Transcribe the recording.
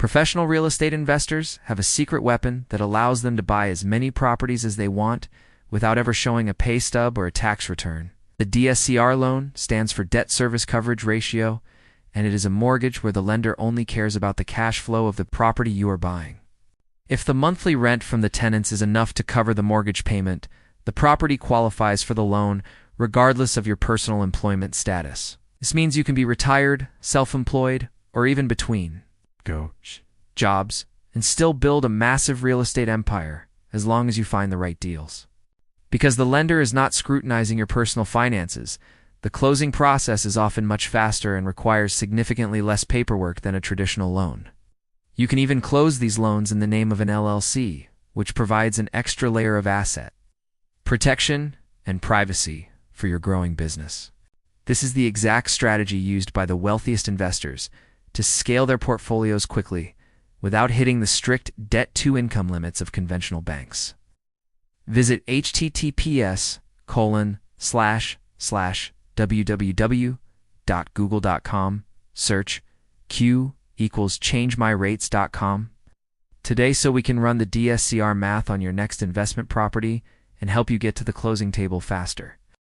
Professional real estate investors have a secret weapon that allows them to buy as many properties as they want without ever showing a pay stub or a tax return. The DSCR loan stands for Debt Service Coverage Ratio, and it is a mortgage where the lender only cares about the cash flow of the property you are buying. If the monthly rent from the tenants is enough to cover the mortgage payment, the property qualifies for the loan regardless of your personal employment status. This means you can be retired, self-employed, or even between jobs and still build a massive real estate empire as long as you find the right deals. Because the lender is not scrutinizing your personal finances, the closing process is often much faster and requires significantly less paperwork than a traditional loan. You can even close these loans in the name of an LLC, which provides an extra layer of asset protection and privacy for your growing business. This is the exact strategy used by the wealthiest investors to scale their portfolios quickly without hitting the strict debt-to-income limits of conventional banks. Visit https://www.google.com, search Q=changemyrates.com today so we can run the DSCR math on your next investment property and help you get to the closing table faster.